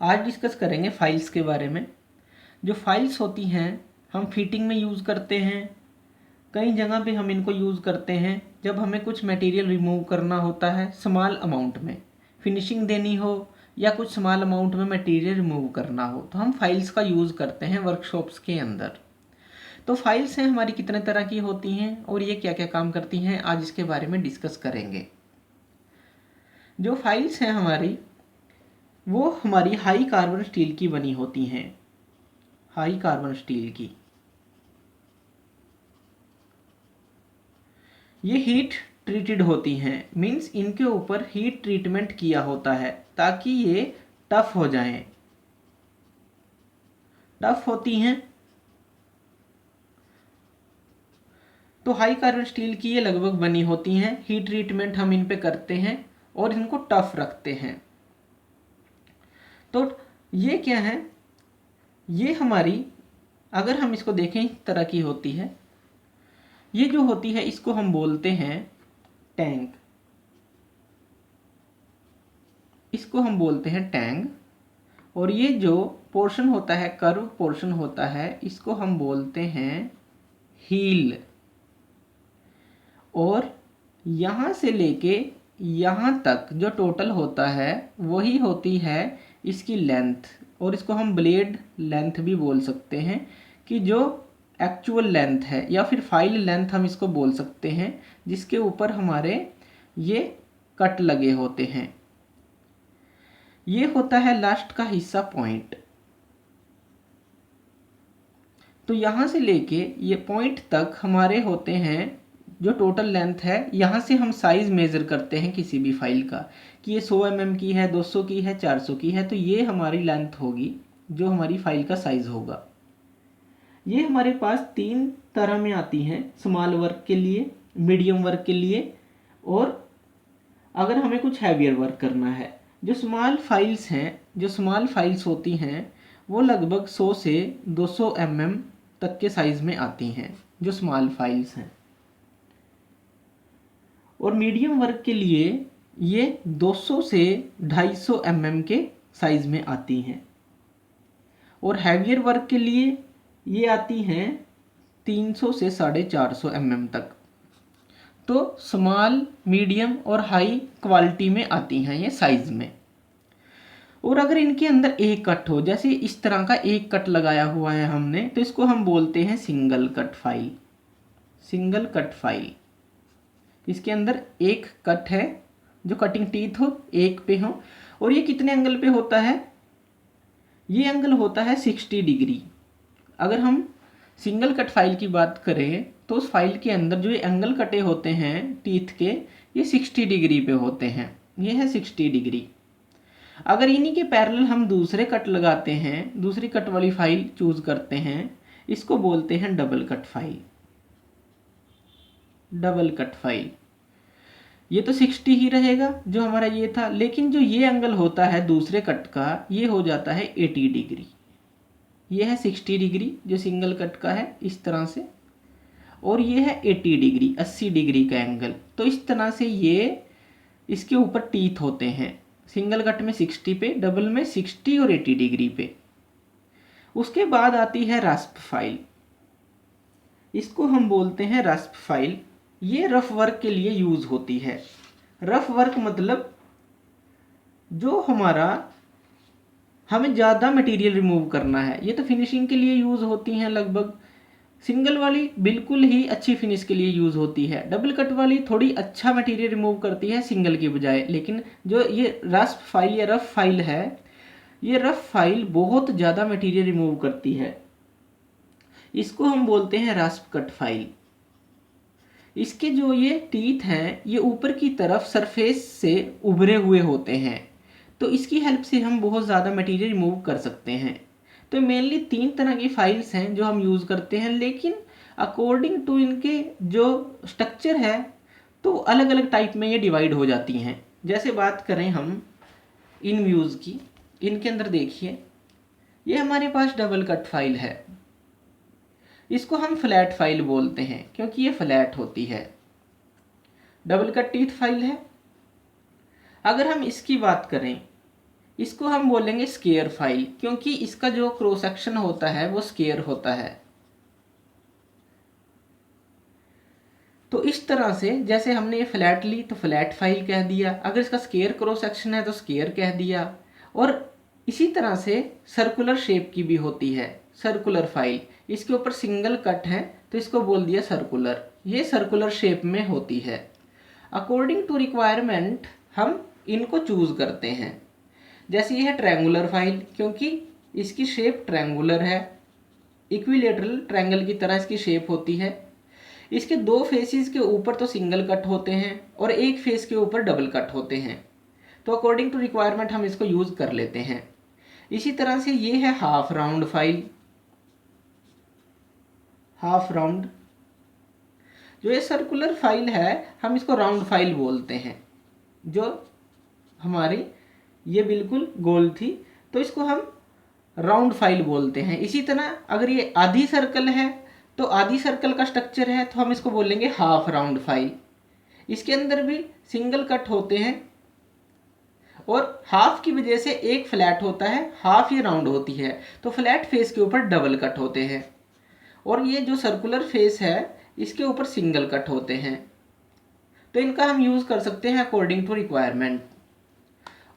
आज डिस्कस करेंगे फाइल्स के बारे में। जो फाइल्स होती हैं हम फिटिंग में यूज़ करते हैं, कई जगह पे हम इनको यूज़ करते हैं जब हमें कुछ मटेरियल रिमूव करना होता है स्मॉल अमाउंट में, फिनिशिंग देनी हो या कुछ स्मॉल अमाउंट में मटेरियल रिमूव करना हो तो हम फाइल्स का यूज़ करते हैं वर्कशॉप्स के अंदर। तो फाइल्स हैं हमारी कितने तरह की होती हैं और ये क्या क्या काम करती हैं, आज इसके बारे में डिस्कस करेंगे। जो फाइल्स हैं हमारी वो हमारी हाई कार्बन स्टील की बनी होती हैं, हाई कार्बन स्टील की। ये हीट ट्रीटेड होती हैं, मीन्स इनके ऊपर हीट ट्रीटमेंट किया होता है ताकि ये टफ हो जाएं। टफ होती हैं तो हाई कार्बन स्टील की ये लगभग बनी होती हैं। हीट ट्रीटमेंट हम इन पे करते हैं और इनको टफ रखते हैं। तो ये क्या है, ये हमारी अगर हम इसको देखें इस तरह की होती है। ये जो होती है इसको हम बोलते हैं टैंक, इसको हम बोलते हैं टैंक। और ये जो पोर्शन होता है, कर्व पोर्शन होता है, इसको हम बोलते हैं हील। और यहाँ से लेके यहाँ तक जो टोटल होता है वही होती है इसकी लेंथ, और इसको हम ब्लेड लेंथ भी बोल सकते हैं कि जो एक्चुअल लेंथ है, या फिर फाइल लेंथ हम इसको बोल सकते हैं, जिसके ऊपर हमारे ये कट लगे होते हैं। ये होता है लास्ट का हिस्सा पॉइंट। तो यहाँ से लेके ये पॉइंट तक हमारे होते हैं जो टोटल लेंथ है। यहाँ से हम साइज मेज़र करते हैं किसी भी फाइल का कि ये 100 mm की है, 200 की है, 400 की है, तो ये हमारी लेंथ होगी जो हमारी फाइल का साइज होगा। ये हमारे पास 3 तरह में आती हैं, स्मॉल वर्क के लिए, मीडियम वर्क के लिए, और अगर हमें कुछ हैवियर वर्क करना है। जो स्मॉल फाइल्स हैं, जो स्मॉल फाइल्स होती हैं वो लगभग 100 से 200 mm तक के साइज़ में आती हैं, जो स्मॉल फाइल्स हैं। और मीडियम वर्क के लिए ये 200 से 250 mm के साइज़ में आती हैं। और हैवियर वर्क के लिए ये आती हैं 300 से 450 mm तक। तो स्मॉल, मीडियम और हाई क्वालिटी में आती हैं ये साइज़ में। और अगर इनके अंदर एक कट हो, जैसे इस तरह का एक कट लगाया हुआ है हमने, तो इसको हम बोलते हैं single cut file. Single cut file, इसके अंदर एक कट है जो कटिंग टीथ हो, एक पे हो। और ये कितने एंगल पे होता है, ये एंगल होता है 60 डिग्री। अगर हम सिंगल कट फाइल की बात करें तो उस फाइल के अंदर जो ये एंगल कटे होते हैं टीथ के, ये 60 डिग्री पे होते हैं। ये है 60 डिग्री। अगर इन्हीं के पैरेलल हम दूसरे कट लगाते हैं, दूसरी कट वाली फाइल चूज करते हैं, इसको बोलते हैं double cut file. Double cut file, ये तो 60 ही रहेगा जो हमारा ये था, लेकिन जो ये एंगल होता है दूसरे कट का, ये हो जाता है 80 डिग्री। ये है 60 डिग्री जो सिंगल कट का है इस तरह से, और ये है 80 डिग्री, 80 डिग्री का एंगल। तो इस तरह से ये इसके ऊपर टीथ होते हैं, सिंगल कट में 60 पे, डबल में 60 और 80 डिग्री पे। उसके बाद आती है रास्प फाइल, इसको हम बोलते हैं रास्प फाइल। ये रफ वर्क के लिए यूज होती है। रफ वर्क मतलब जो हमारा हमें ज़्यादा मटेरियल रिमूव करना है, ये तो फिनिशिंग के लिए यूज़ होती हैं लगभग। सिंगल वाली बिल्कुल ही अच्छी फिनिश के लिए यूज़ होती है, डबल कट वाली थोड़ी अच्छा मटेरियल रिमूव करती है सिंगल की बजाय। लेकिन जो ये रास्प फाइल या रफ फाइल है, ये रफ फाइल बहुत ज़्यादा मटेरियल रिमूव करती है, इसको हम बोलते हैं रास्प कट फाइल। इसके जो ये टीथ हैं ये ऊपर की तरफ सरफेस से उभरे हुए होते हैं, तो इसकी हेल्प से हम बहुत ज़्यादा मटेरियल रिमूव कर सकते हैं। तो मेनली 3 तरह की फाइल्स हैं जो हम यूज़ करते हैं, लेकिन अकॉर्डिंग टू इनके जो स्ट्रक्चर है तो अलग अलग टाइप में ये डिवाइड हो जाती हैं। जैसे बात करें हम इन व्यूज़ की, इनके अंदर देखिए ये हमारे पास डबल कट फाइल है, इसको हम फ्लैट फाइल बोलते हैं क्योंकि ये फ्लैट होती है। डबल कट टीथ फाइल है। अगर हम इसकी बात करें, इसको हम बोलेंगे स्क्वायर फाइल, क्योंकि इसका जो क्रॉस सेक्शन होता है वो स्क्वायर होता है। तो इस तरह से जैसे हमने ये फ्लैट ली तो फ्लैट फाइल कह दिया, अगर इसका स्क्वायर क्रॉस सेक्शन है तो स्क्वायर कह दिया। और इसी तरह से सर्कुलर शेप की भी होती है सर्कुलर फाइल, इसके ऊपर सिंगल कट है तो इसको बोल दिया सर्कुलर, ये सर्कुलर शेप में होती है। अकॉर्डिंग टू रिक्वायरमेंट हम इनको चूज करते हैं। जैसे ये है ट्रायंगुलर फाइल, क्योंकि इसकी शेप ट्रायंगुलर है, इक्विलेटरल ट्रायंगल की तरह इसकी शेप होती है। इसके दो फेसेस के ऊपर तो सिंगल कट होते हैं और एक फेस के ऊपर डबल कट होते हैं, तो अकॉर्डिंग टू रिक्वायरमेंट हम इसको यूज कर लेते हैं। इसी तरह से ये है half round file, half round. जो ये सर्कुलर फाइल है हम इसको राउंड फाइल बोलते हैं, जो हमारी ये बिल्कुल गोल थी तो इसको हम राउंड फाइल बोलते हैं। इसी तरह अगर ये आधी सर्कल है तो आधी सर्कल का स्ट्रक्चर है तो हम इसको बोलेंगे हाफ राउंड फाइल। इसके अंदर भी सिंगल कट होते हैं और हाफ की वजह से एक फ्लैट होता है, हाफ ये राउंड होती है, तो फ्लैट फेस के ऊपर डबल कट होते हैं और ये जो सर्कुलर फेस है इसके ऊपर सिंगल कट होते हैं। तो इनका हम यूज कर सकते हैं अकॉर्डिंग टू रिक्वायरमेंट।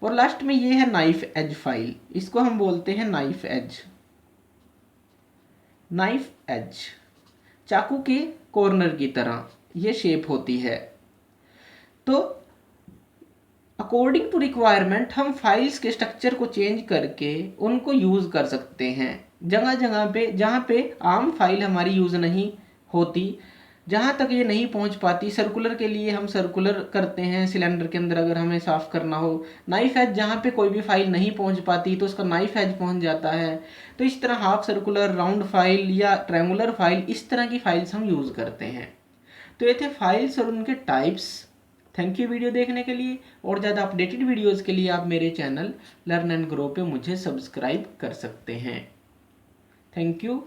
और लास्ट में ये है नाइफ एज फाइल, इसको हम बोलते हैं नाइफ एज। नाइफ एज चाकू के कॉर्नर की तरह ये शेप होती है। तो अकॉर्डिंग टू रिक्वायरमेंट हम फाइल्स के स्ट्रक्चर को चेंज करके उनको यूज कर सकते हैं जगह जगह पे, जहाँ पे आम फाइल हमारी यूज नहीं होती, जहाँ तक ये नहीं पहुँच पाती। सर्कुलर के लिए हम सर्कुलर करते हैं, सिलेंडर के अंदर अगर हमें साफ करना हो। नाइफ एज जहाँ पे कोई भी फाइल नहीं पहुँच पाती तो उसका नाइफ एज पहुँच जाता है। तो इस तरह हाफ सर्कुलर, राउंड फाइल या ट्रायंगुलर फाइल, इस तरह की फाइल्स हम यूज़ करते हैं। तो ये थे फाइल्स और उनके टाइप्स। थैंक यू वीडियो देखने के लिए। और ज़्यादा अपडेटेड वीडियोज़ के लिए आप मेरे चैनल लर्न एंड ग्रो पे मुझे सब्सक्राइब कर सकते हैं। Thank you.